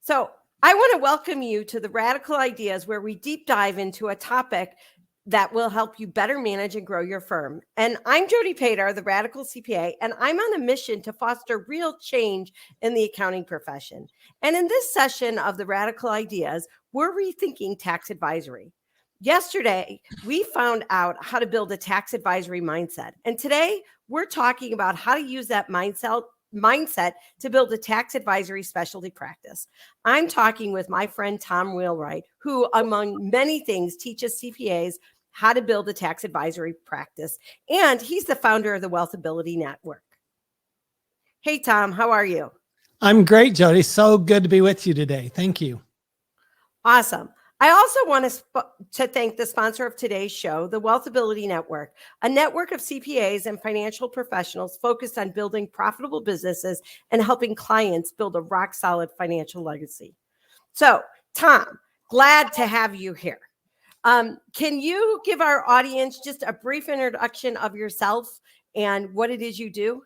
So I want to welcome you to the Radical Ideas, where we deep dive into a topic that will help you better manage and grow your firm. And I'm Jody Padar, the Radical CPA, and I'm on a mission to foster real change in the accounting profession. And in this session of the Radical Ideas, we're rethinking tax advisory. Yesterday, we found out how to build a tax advisory mindset. And today, we're talking about how to use that mindset to build a tax advisory specialty practice. I'm talking with my friend Tom Wheelwright, who, among many things, teaches CPAs how to build a tax advisory practice. And he's the founder of the Wealthability Network. Hey, Tom, how are you? I'm great, Jody. So good to be with you today. Thank you. Awesome. I also want to thank the sponsor of today's show, the Wealthability Network, a network of CPAs and financial professionals focused on building profitable businesses and helping clients build a rock-solid financial legacy. So, Tom, glad to have you here. Can you give our audience just a brief introduction of yourself and what it is you do?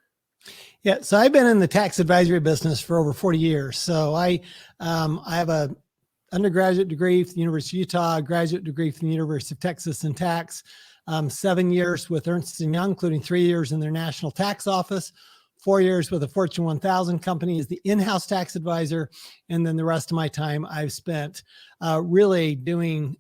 Yeah, so I've been in the tax advisory business for over 40 years. So I have a undergraduate degree from the University of Utah, graduate degree from the University of Texas in tax, 7 years with Ernst & Young, including 3 years in their national tax office, 4 years with a Fortune 1000 company as the in-house tax advisor. And then the rest of my time I've spent really doing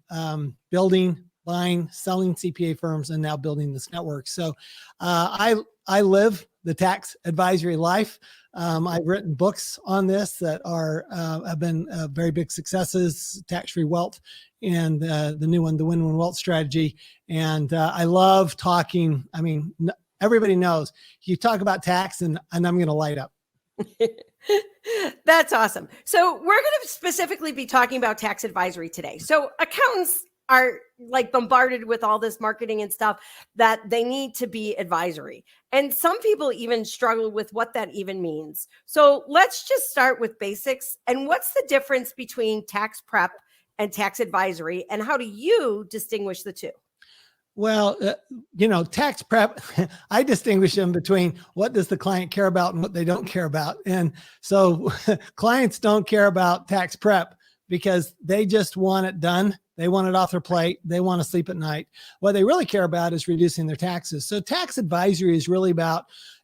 building, buying, selling CPA firms, and now building this network. So I live the tax advisory life. I've written books on this that have been very big successes, Tax-Free Wealth, and the new one, the Win-Win Wealth Strategy. And I love talking. I mean, everybody knows you talk about tax and I'm going to light up. That's awesome. So we're going to specifically be talking about tax advisory today. So accountants are like bombarded with all this marketing and stuff that they need to be advisory. And some people even struggle with what that even means. So let's just start with basics. And what's the difference between tax prep and tax advisory? And how do you distinguish the two? Well, tax prep, I distinguish them between what does the client care about and what they don't care about. And so clients don't care about tax prep because they just want it done. They want it off their plate. They want to sleep at night. What they really care about is reducing their taxes. So tax advisory is really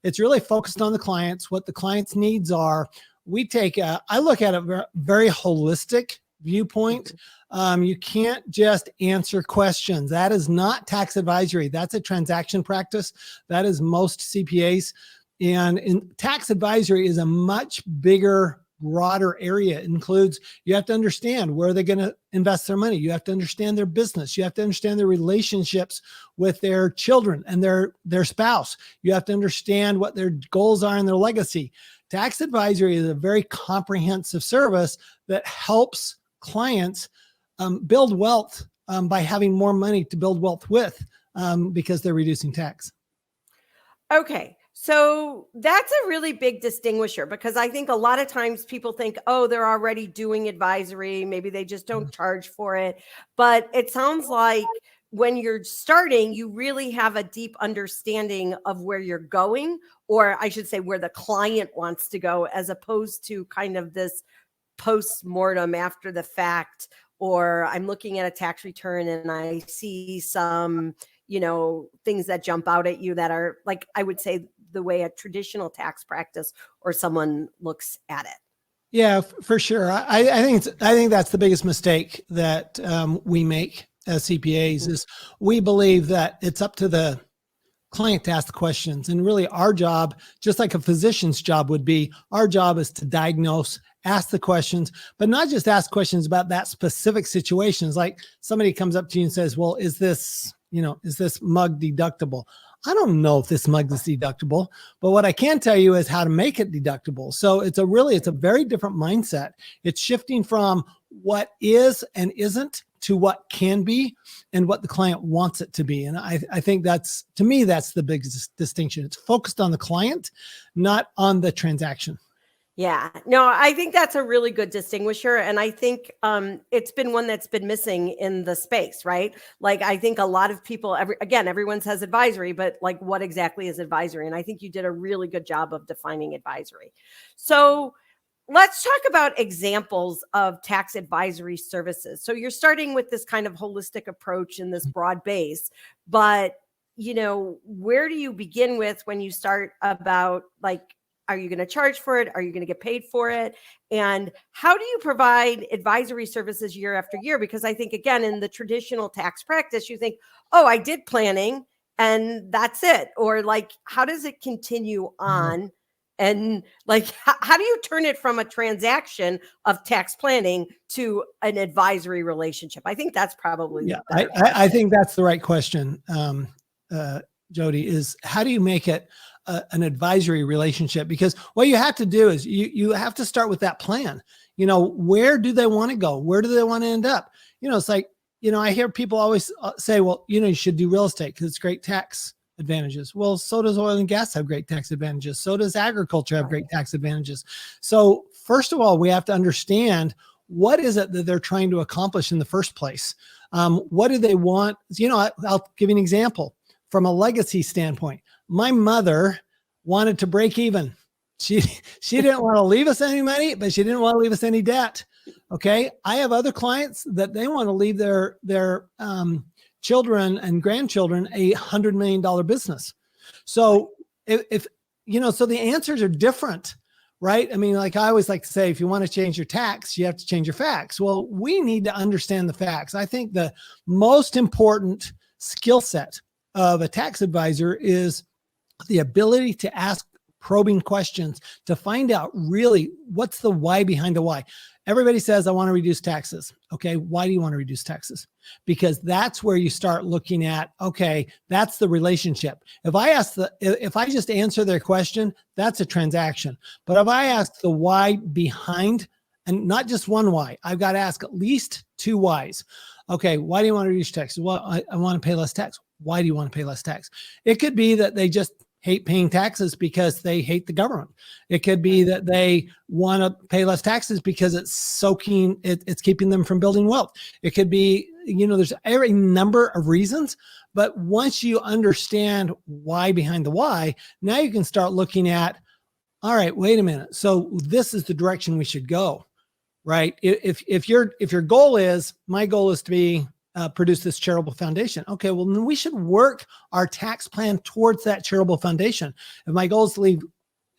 it's really focused on the clients, what the client's needs are. I look at a very holistic viewpoint. You can't just answer questions. That is not tax advisory. That's a transaction practice. That is most CPAs. And in tax advisory is a much bigger, broader area. It includes, you have to understand where they're going to invest their money. You have to understand their business. You have to understand their relationships with their children and their spouse. You have to understand what their goals are and their legacy. Tax advisory is a very comprehensive service that helps clients build wealth by having more money to build wealth with because they're reducing tax. Okay. So that's a really big distinguisher, because I think a lot of times people think, oh, they're already doing advisory. Maybe they just don't charge for it. But it sounds like when you're starting, you really have a deep understanding of where you're going, or I should say where the client wants to go, as opposed to kind of this post-mortem after the fact, or I'm looking at a tax return and I see some, things that jump out at you that are, like, I would say, the way a traditional tax practice or someone looks at it. Yeah, for sure. I think that's the biggest mistake that we make as CPAs is we believe that it's up to the client to ask the questions. And really our job, just like a physician's job would be, our job is to diagnose, ask the questions, but not just ask questions about that specific situation. It's like somebody comes up to you and says, well, is this mug deductible? I don't know if this mug is deductible, but what I can tell you is how to make it deductible. So it's a very different mindset. It's shifting from what is and isn't to what can be and what the client wants it to be. And I think that's the biggest distinction. It's focused on the client, not on the transaction. Yeah, no, I think that's a really good distinguisher. And I think it's been one that's been missing in the space, right? Like, I think a lot of people, everyone says advisory, but like, what exactly is advisory? And I think you did a really good job of defining advisory. So let's talk about examples of tax advisory services. So you're starting with this kind of holistic approach in this broad base, but where do you begin with when you start about like, are you going to charge for it? Are you going to get paid for it? And how do you provide advisory services year after year? Because I think, again, in the traditional tax practice, you think, oh, I did planning and that's it. Or like, how does it continue on? And like, how do you turn it from a transaction of tax planning to an advisory relationship? I think that's probably Yeah, I think that's the right question, Jody, is how do you make it an advisory relationship? Because what you have to do is you have to start with that plan. Where do they want to go? Where do they want to end up? It's like, I hear people always say, well, you should do real estate because it's great tax advantages. Well, so does oil and gas have great tax advantages. So does agriculture have great tax advantages. So first of all, we have to understand what is it that they're trying to accomplish in the first place. What do they want? I'll give you an example from a legacy standpoint. My mother wanted to break even. She didn't want to leave us any money, but she didn't want to leave us any debt. Okay. I have other clients that they want to leave their children and grandchildren $100 million business. So so the answers are different, right? I mean, like I always like to say, if you want to change your tax, you have to change your facts. Well, we need to understand the facts. I think the most important skill set of a tax advisor is the ability to ask probing questions to find out really what's the why behind the why. Everybody says, I want to reduce taxes. Okay. Why do you want to reduce taxes? Because that's where you start looking at, okay, that's the relationship. If I just answer their question, that's a transaction. But if I ask the why behind, and not just one why, I've got to ask at least two whys. Okay. Why do you want to reduce taxes? Well, I want to pay less tax. Why do you want to pay less tax? It could be that they just hate paying taxes because they hate the government. It could be that they want to pay less taxes because it's keeping them from building wealth. It could be, there's every number of reasons, but once you understand why behind the why, now you can start looking at, all right, wait a minute. So this is the direction we should go, right? If your goal is, my goal is to be, produce this charitable foundation. Okay, well, then we should work our tax plan towards that charitable foundation. If my goal is to leave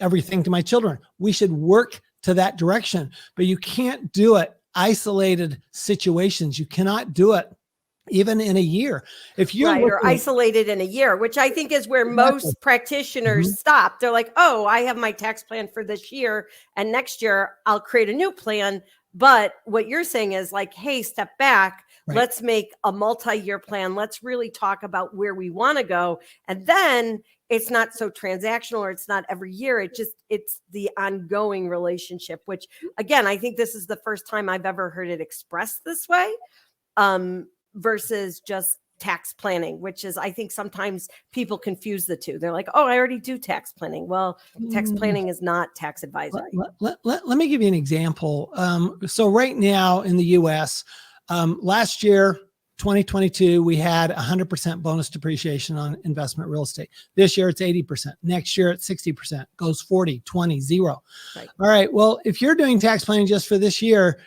everything to my children, we should work to that direction. But you can't do it isolated situations. You cannot do it even in a year. If you're or isolated in a year, which I think is where most practitioners stop. They're like, oh, I have my tax plan for this year, and next year I'll create a new plan. But what you're saying is like, hey, step back. Right. Let's make a multi-year plan. Let's really talk about where we want to go. And then it's not so transactional, or it's not every year. It's the ongoing relationship, which again, I think this is the first time I've ever heard it expressed this way, versus just tax planning, which is, I think sometimes people confuse the two. They're like, oh, I already do tax planning. Well, tax planning is not tax advisory. Let me give you an example. So right now in the US, last year, 2022, we had 100% bonus depreciation on investment real estate. This year, it's 80%. Next year, it's 60%. Goes 40, 20, 0. Right. All right. Well, if you're doing tax planning just for this year,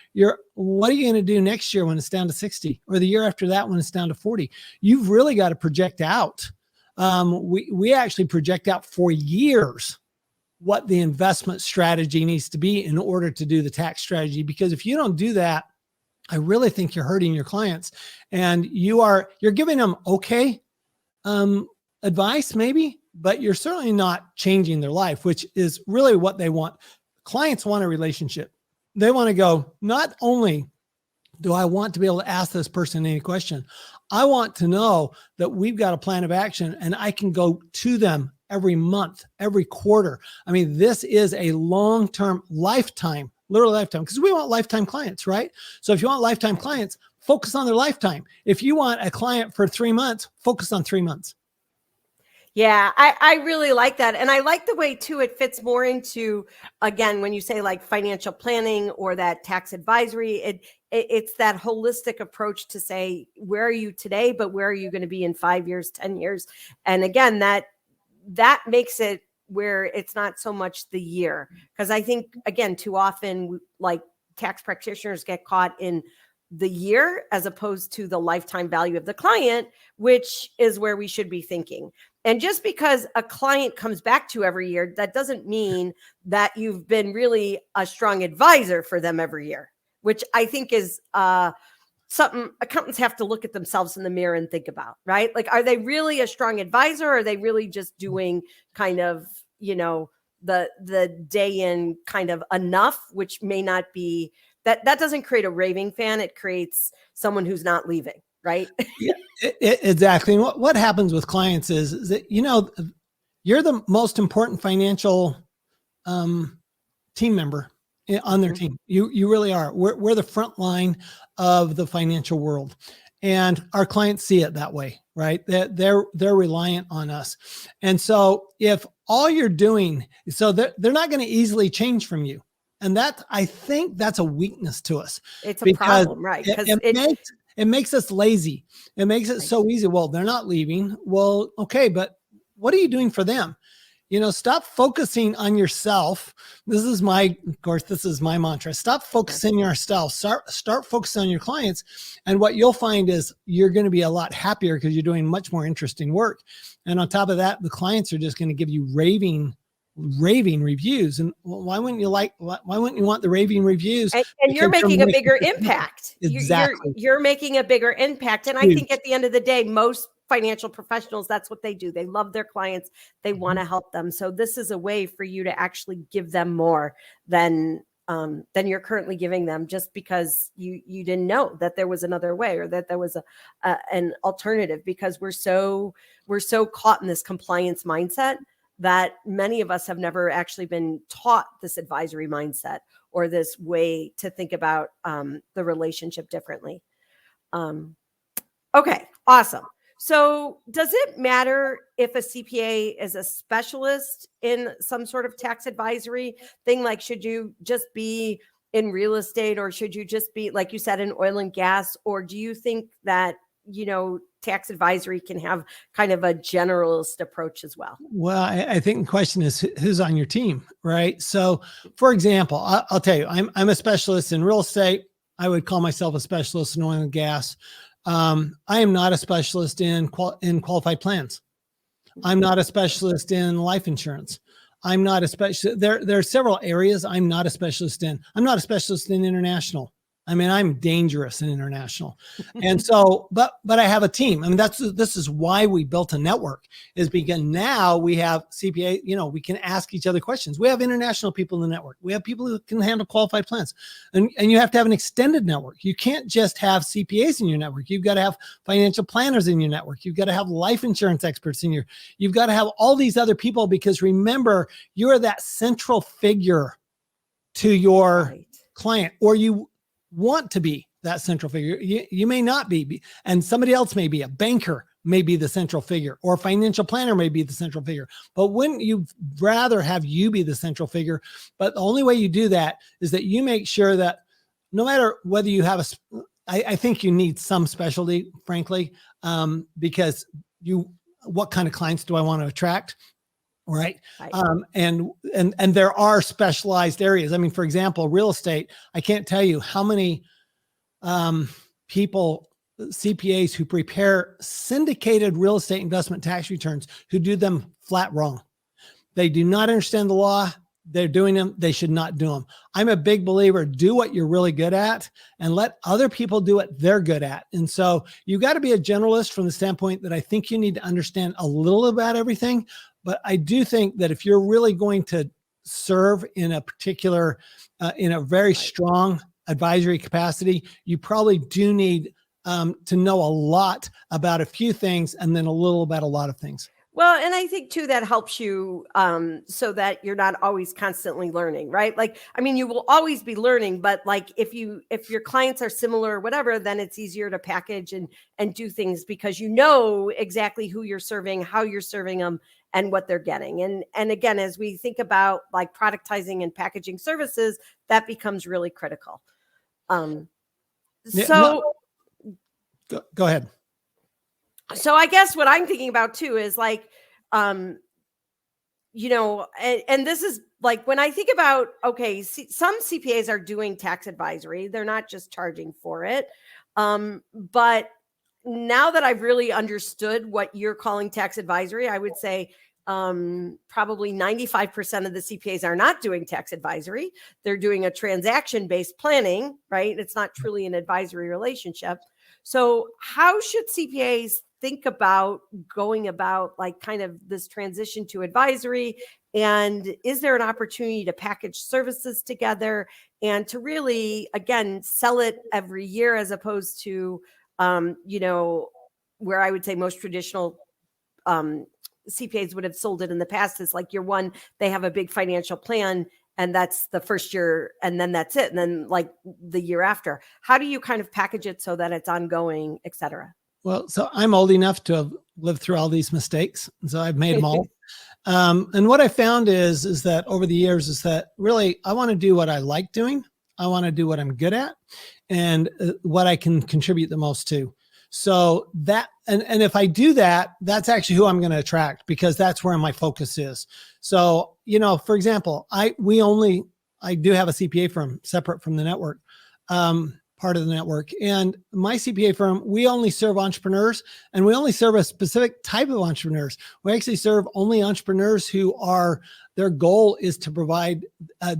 what are you going to do next year when it's down to 60, or the year after that when it's down to 40? You've really got to project out. We actually project out for years what the investment strategy needs to be in order to do the tax strategy. Because if you don't do that, I really think you're hurting your clients, and you're giving them okay advice maybe, but you're certainly not changing their life, which is really what they want. Clients want a relationship. They want to go, not only do I want to be able to ask this person any question, I want to know that we've got a plan of action and I can go to them every month, every quarter. I mean, this is a long-term, lifetime, literal lifetime, because we want lifetime clients, right? So if you want lifetime clients, focus on their lifetime. If you want a client for 3 months, focus on 3 months. Yeah, I really like that. And I like the way too, it fits more into, again, when you say like financial planning or that tax advisory, it's that holistic approach to say, where are you today, but where are you going to be in 5 years, 10 years? And again, that makes it where it's not so much the year. Because I think, again, too often, like tax practitioners get caught in the year as opposed to the lifetime value of the client, which is where we should be thinking. And just because a client comes back to you every year, that doesn't mean that you've been really a strong advisor for them every year, which I think is something accountants have to look at themselves in the mirror and think about, right? Like, are they really a strong advisor? Or are they really just doing kind of, the day in kind of enough, which may not be that doesn't create a raving fan. It creates someone who's not leaving, right? Yeah, exactly. And what happens with clients is that, you're the most important financial team member on their team. You really are. We're the front line of the financial world, and our clients see it that way, right? They're reliant on us. And so if all you're doing, so they're not going to easily change from you. And I think that's a weakness to us. It's a problem, right? Because it makes us lazy. It makes it so easy. Well, they're not leaving. Well, okay, but what are you doing for them? Stop focusing on yourself. This is my mantra. Stop focusing on yourself. Start focusing on your clients. And what you'll find is you're going to be a lot happier because you're doing much more interesting work. And on top of that, the clients are just going to give you raving reviews. And why wouldn't you want the raving reviews? And you're making a bigger impact. Exactly. You're making a bigger impact. And I think at the end of the day, most financial professionals, that's what they do. They love their clients. They want to help them. So this is a way for you to actually give them more than you're currently giving them, just because you didn't know that there was another way, or that there was an alternative, because we're so caught in this compliance mindset that many of us have never actually been taught this advisory mindset, or this way to think about the relationship differently. Okay, awesome. So does it matter if a CPA is a specialist in some sort of tax advisory thing? Like, should you just be in real estate, or should you just be, like you said, in oil and gas? Or do you think that, tax advisory can have kind of a generalist approach as well? Well, I think the question is who's on your team, right? So, for example, I'll tell you, I'm a specialist in real estate. I would call myself a specialist in oil and gas. I am not a specialist in qualified plans. I'm not a specialist in life insurance. I'm not a specialist. There are several areas I'm not a specialist in. I'm not a specialist in international. I mean, I'm dangerous in international. And so, but I have a team. I mean, this is why we built a network, is because now we have CPA, we can ask each other questions. We have international people in the network. We have people who can handle qualified plans, and you have to have an extended network. You can't just have CPAs in your network. You've got to have financial planners in your network. You've got to have life insurance experts you've got to have all these other people, because remember, you're that central figure to your client, or you want to be that central figure. You may not be, and somebody else may be. A banker may be the central figure, or a financial planner may be the central figure. But wouldn't you rather have you be the central figure? But the only way you do that is that you make sure that no matter whether you have I think you need some specialty, frankly, because what kind of clients do I want to attract? Right. And there are specialized areas. I mean, for example, real estate, I can't tell you how many people, CPAs who prepare syndicated real estate investment tax returns, who do them flat wrong. They do not understand the law. They're doing them. They should not do them. I'm a big believer, do what you're really good at and let other people do what they're good at. And so you got to be a generalist from the standpoint that I think you need to understand a little about everything. But I do think that if you're really going to serve in a particular, in a very strong advisory capacity, you probably do need to know a lot about a few things, and then a little about a lot of things. Well, and I think too, that helps you so that you're not always constantly learning, right? Like, I mean, you will always be learning, but like if your clients are similar or whatever, then it's easier to package and do things, because you know exactly who you're serving, how you're serving them, and what they're getting. And again, as we think about like productizing and packaging services, that becomes really critical. Go ahead. So I guess what I'm thinking about too is like, and this is like when I think about, okay, some CPAs are doing tax advisory. They're not just charging for it. But now that I've really understood what you're calling tax advisory, I would say probably 95% of the CPAs are not doing tax advisory. They're doing a transaction-based planning, right? It's not truly an advisory relationship. So how should CPAs think about going about like kind of this transition to advisory? And is there an opportunity to package services together and to really, again, sell it every year as opposed to, where I would say most traditional CPAs would have sold it in the past is like year one, they have a big financial plan and that's the first year and then that's it. And then like the year after, how do you kind of package it so that it's ongoing, et cetera? Well, so I'm old enough to have lived through all these mistakes. So I've made them all. And what I found is that over the years is that really I want to do what I like doing. I want to do what I'm good at and what I can contribute the most to. So that, and if I do that, that's actually who I'm going to attract because that's where my focus is. So, for example, I do have a CPA firm separate from the network, part of the network. And my CPA firm, we only serve entrepreneurs and we only serve a specific type of entrepreneurs. We actually serve only entrepreneurs who their goal is to provide,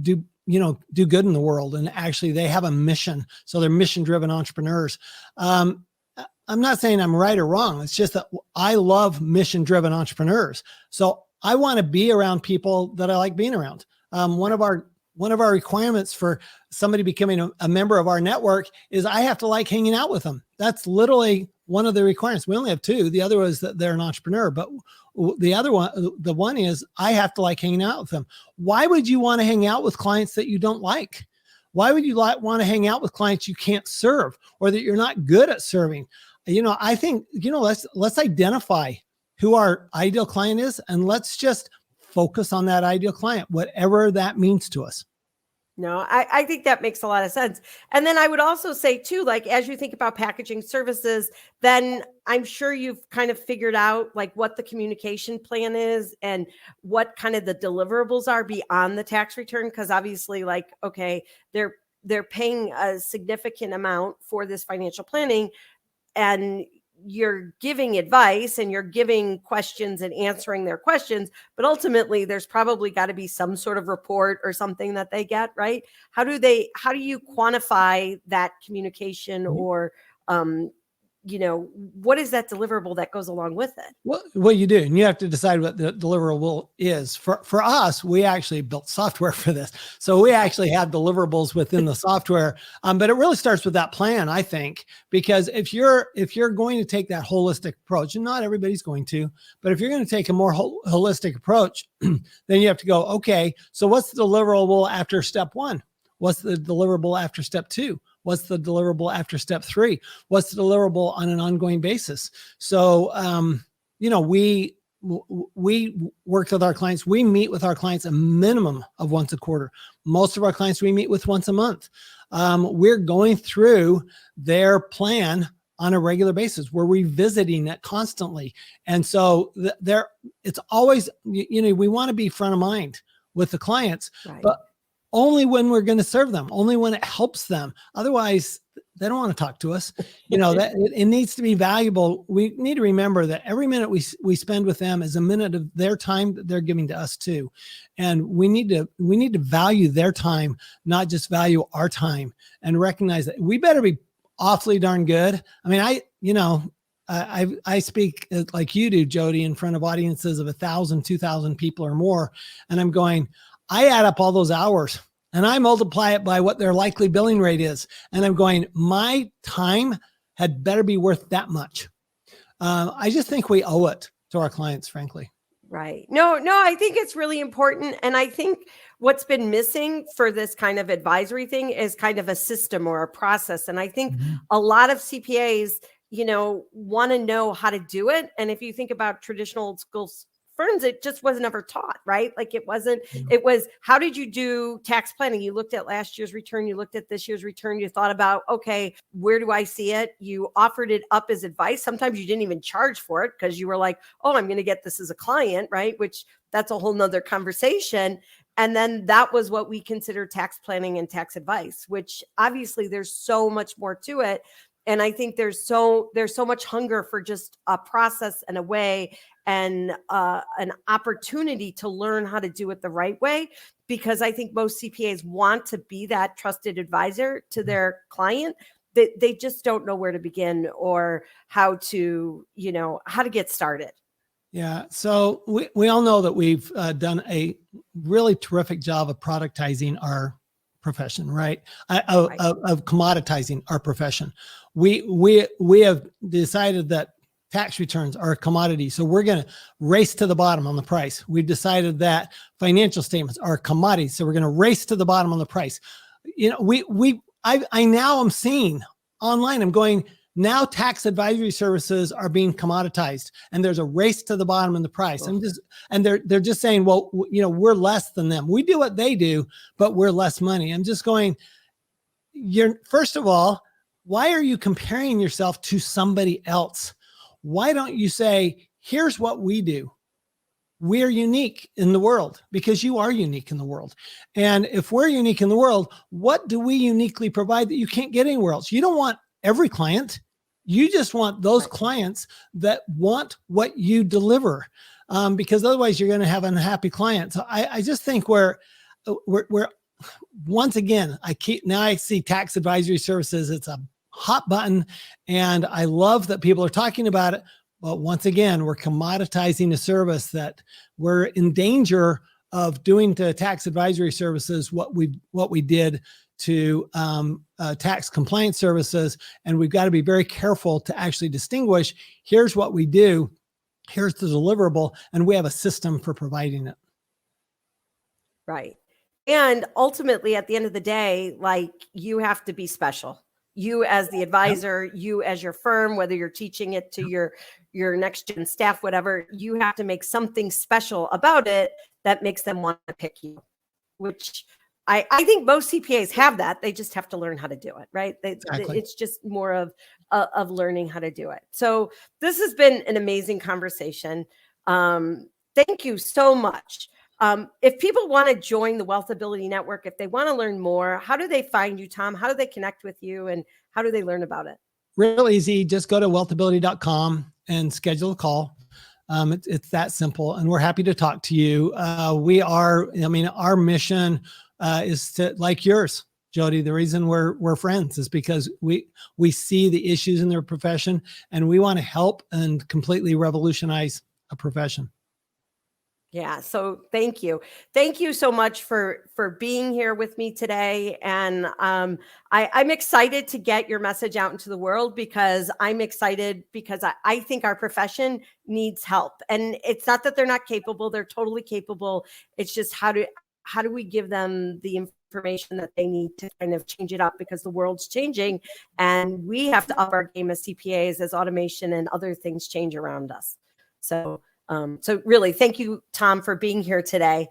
do good in the world. And actually they have a mission. So they're mission-driven entrepreneurs. I'm not saying I'm right or wrong. It's just that I love mission-driven entrepreneurs. So I want to be around people that I like being around. One of our requirements for somebody becoming a member of our network is I have to like hanging out with them. That's literally one of the requirements. We only have two. The other is that they're an entrepreneur, but the one is I have to like hanging out with them. Why would you want to hang out with clients that you don't like? Why would you want to hang out with clients you can't serve or that you're not good at serving? I think, let's identify who our ideal client is and let's just focus on that ideal client, whatever that means to us. No, I think that makes a lot of sense. And then I would also say too, like, as you think about packaging services, then I'm sure you've kind of figured out like what the communication plan is and what kind of the deliverables are beyond the tax return. Cause obviously like, okay, they're paying a significant amount for this financial planning and you're giving advice and you're giving questions and answering their questions, but ultimately there's probably got to be some sort of report or something that they get, right? How do you quantify that communication or, what is that deliverable that goes along with it? Well, you do, and you have to decide what the deliverable is. For us, we actually built software for this. So we actually have deliverables within the software. But it really starts with that plan, I think, because if you're going to take that holistic approach, and not everybody's going to, but if you're going to take a more holistic approach, then you have to go, okay, so what's the deliverable after step one? What's the deliverable after step two? What's the deliverable after step three? What's the deliverable on an ongoing basis? So, we work with our clients. We meet with our clients a minimum of once a quarter. Most of our clients we meet with once a month. We're going through their plan on a regular basis. We're revisiting it constantly. And so it's always, we want to be front of mind with the clients, right. But only when we're going to serve them, only when it helps them. Otherwise, they don't want to talk to us. That it needs to be valuable. We need to remember that every minute we spend with them is a minute of their time that they're giving to us too. And we need to value their time, not just value our time, and recognize that we better be awfully darn good. I mean, I speak like you do, Jody, in front of audiences of 1,000, 2,000 people or more. And I'm going, I add up all those hours and I multiply it by what their likely billing rate is. And I'm going, my time had better be worth that much. I just think we owe it to our clients, frankly. Right. No, I think it's really important. And I think what's been missing for this kind of advisory thing is kind of a system or a process. And I think a lot of CPAs, want to know how to do it. And if you think about traditional old school firms, it just wasn't ever taught, right? Like it wasn't, it was, how did you do tax planning? You looked at last year's return, you looked at this year's return, you thought about, okay, where do I see it? You offered it up as advice. Sometimes you didn't even charge for it because you were like, oh, I'm going to get this as a client, right? Which that's a whole nother conversation. And then that was what we consider tax planning and tax advice, which obviously there's so much more to it. And I think there's so much hunger for just a process and a way and an opportunity to learn how to do it the right way, because I think most CPAs want to be that trusted advisor to their client. They just don't know where to begin or how to get started. Yeah. So we all know that we've done a really terrific job of productizing our profession, right? Of commoditizing our profession. We have decided that tax returns are a commodity. So we're going to race to the bottom on the price. We've decided that financial statements are a commodity. So we're going to race to the bottom on the price. I now am seeing online, I'm going, now tax advisory services are being commoditized and there's a race to the bottom in the price. They're just saying, well, we're less than them. We do what they do, but we're less money. I'm just going, first of all, why are you comparing yourself to somebody else? Why don't you say, here's what we do. We're unique in the world, because you are unique in the world. And if we're unique in the world, what do we uniquely provide that you can't get anywhere else? You don't want every client. You just want those clients that want what you deliver, because otherwise you're going to have unhappy clients. So I just think we're once again, I see tax advisory services. It's a hot button and I love that people are talking about it. But once again, we're commoditizing a service that we're in danger of doing to tax advisory services what we did to tax compliance services. And we've got to be very careful to actually distinguish, here's what we do, here's the deliverable, and we have a system for providing it. Right. And ultimately, at the end of the day, like, you have to be special. You as the advisor, you as your firm, whether you're teaching it to your next gen staff, whatever, you have to make something special about it that makes them want to pick you, which I think most CPAs have that. They just have to learn how to do it, right? Exactly. It's just more of learning how to do it. So this has been an amazing conversation. Thank you so much. If people want to join the Wealthability Network, if they want to learn more, how do they find you, Tom? How do they connect with you, and how do they learn about it? Real easy. Just go to wealthability.com and schedule a call. It's that simple, and we're happy to talk to you. Our mission is to, like yours, Jody. The reason we're friends is because we see the issues in their profession, and we want to help and completely revolutionize a profession. Yeah. So thank you. Thank you so much for being here with me today. And I'm excited to get your message out into the world, because I'm excited because I think our profession needs help. And it's not that they're not capable. They're totally capable. It's just how do we give them the information that they need to kind of change it up, because the world's changing and we have to up our game as CPAs as automation and other things change around us. So really, thank you, Tom, for being here today.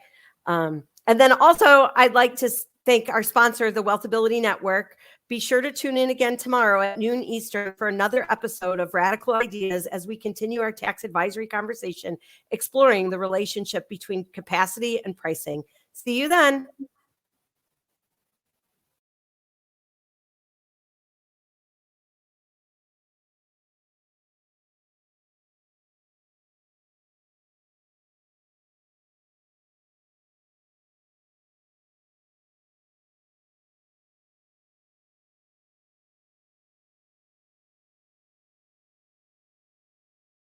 And then also, I'd like to thank our sponsor, the Wealthability Network. Be sure to tune in again tomorrow at noon Eastern for another episode of Radical Ideas as we continue our tax advisory conversation, exploring the relationship between capacity and pricing. See you then.